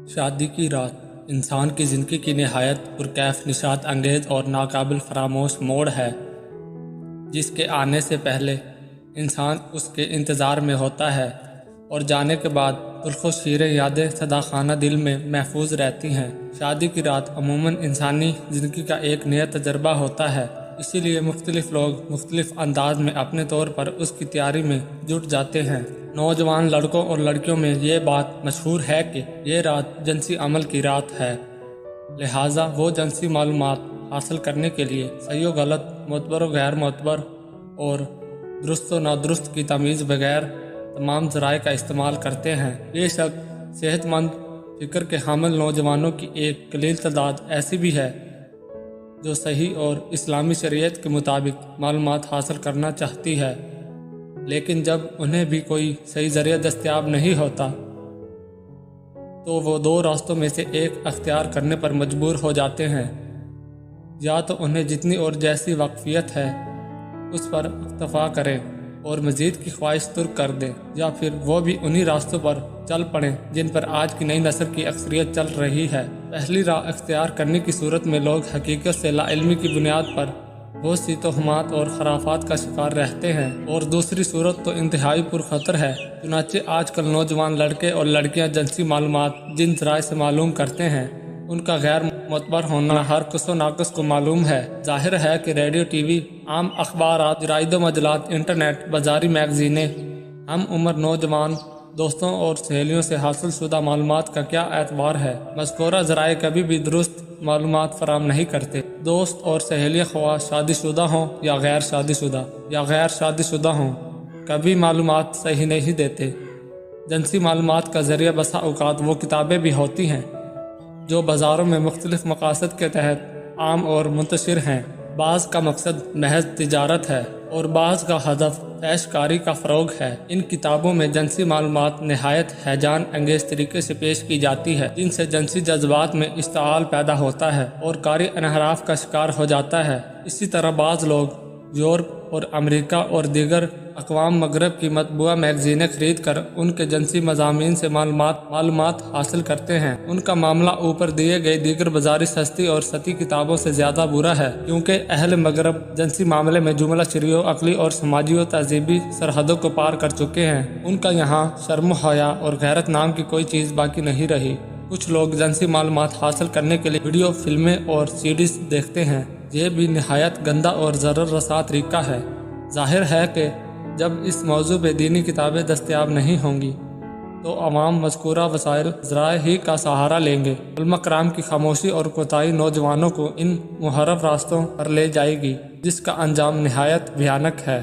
شادی کی رات انسان کی زندگی کی نہایت پرکیف نشاط انگیز اور ناقابل فراموش موڑ ہے، جس کے آنے سے پہلے انسان اس کے انتظار میں ہوتا ہے اور جانے کے بعد تلخ و شیریں یادیں صداقانہ دل میں محفوظ رہتی ہیں۔ شادی کی رات عموماً انسانی زندگی کا ایک نیا تجربہ ہوتا ہے، اسی لیے مختلف لوگ مختلف انداز میں اپنے طور پر اس کی تیاری میں جٹ جاتے ہیں۔ نوجوان لڑکوں اور لڑکیوں میں یہ بات مشہور ہے کہ یہ رات جنسی عمل کی رات ہے، لہٰذا وہ جنسی معلومات حاصل کرنے کے لیے صحیح و غلط، معتبر و غیر معتبر اور درست و نادرست کی تمیز بغیر تمام ذرائع کا استعمال کرتے ہیں۔ بے شک صحت مند فکر کے حامل نوجوانوں کی ایک قلیل تعداد ایسی بھی ہے جو صحیح اور اسلامی شریعت کے مطابق معلومات حاصل کرنا چاہتی ہے، لیکن جب انہیں بھی کوئی صحیح ذریعہ دستیاب نہیں ہوتا تو وہ دو راستوں میں سے ایک اختیار کرنے پر مجبور ہو جاتے ہیں۔ یا تو انہیں جتنی اور جیسی واقفیت ہے اس پر اکتفا کریں اور مزید کی خواہش ترک کر دیں، یا پھر وہ بھی انہی راستوں پر چل پڑیں جن پر آج کی نئی نسل کی اکثریت چل رہی ہے۔ پہلی راہ اختیار کرنے کی صورت میں لوگ حقیقت سے لا علمی کی بنیاد پر بہت سی توہمات اور خرافات کا شکار رہتے ہیں، اور دوسری صورت تو انتہائی پرخطر ہے۔ چنانچہ آج کل نوجوان لڑکے اور لڑکیاں جنسی معلومات جن ذرائع سے معلوم کرتے ہیں ان کا غیر معتبر ہونا ہر کس و ناقص کو معلوم ہے۔ ظاہر ہے کہ ریڈیو، ٹی وی، عام اخبارات، جرائد و مجلات، انٹرنیٹ، بازاری میگزینیں، ہم عمر نوجوان دوستوں اور سہیلیوں سے حاصل شدہ معلومات کا کیا اعتبار ہے؟ مذکورہ ذرائع کبھی بھی درست معلومات فراہم نہیں کرتے۔ دوست اور سہیلیاں خواہ شادی شدہ ہوں یا غیر شادی شدہ ہوں، کبھی معلومات صحیح نہیں دیتے۔ جنسی معلومات کا ذریعہ بسا اوقات وہ کتابیں بھی ہوتی ہیں جو بازاروں میں مختلف مقاصد کے تحت عام اور منتشر ہیں۔ بعض کا مقصد محض تجارت ہے اور بعض کا ہدف عیش کاری کا فروغ ہے۔ ان کتابوں میں جنسی معلومات نہایت ہیجان انگیز طریقے سے پیش کی جاتی ہے، جن سے جنسی جذبات میں اشتعال پیدا ہوتا ہے اور قاری انحراف کا شکار ہو جاتا ہے۔ اسی طرح بعض لوگ یورپ اور امریکہ اور دیگر اقوام مغرب کی مطبوعہ میگزینیں خرید کر ان کے جنسی مضامین سے معلومات حاصل کرتے ہیں۔ ان کا معاملہ اوپر دیے گئے دیگر بازاری سستی اور سطحی کتابوں سے زیادہ برا ہے، کیونکہ اہل مغرب جنسی معاملے میں جملہ شرعی و عقلی اور سماجی و تہذیبی سرحدوں کو پار کر چکے ہیں۔ ان کا یہاں شرم و حیا اور غیرت نام کی کوئی چیز باقی نہیں رہی۔ کچھ لوگ جنسی معلومات حاصل کرنے کے لیے ویڈیو فلمیں اور سیڈیز دیکھتے ہیں، یہ بھی نہایت گندا اور ضرر رساں طریقہ ہے۔ ظاہر ہے کہ جب اس موضوع پہ دینی کتابیں دستیاب نہیں ہوں گی تو عوام مذکورہ وسائل ذرائع ہی کا سہارا لیں گے۔ علماء کرام کی خاموشی اور کوتاہی نوجوانوں کو ان محرف راستوں پر لے جائے گی، جس کا انجام نہایت بھیانک ہے۔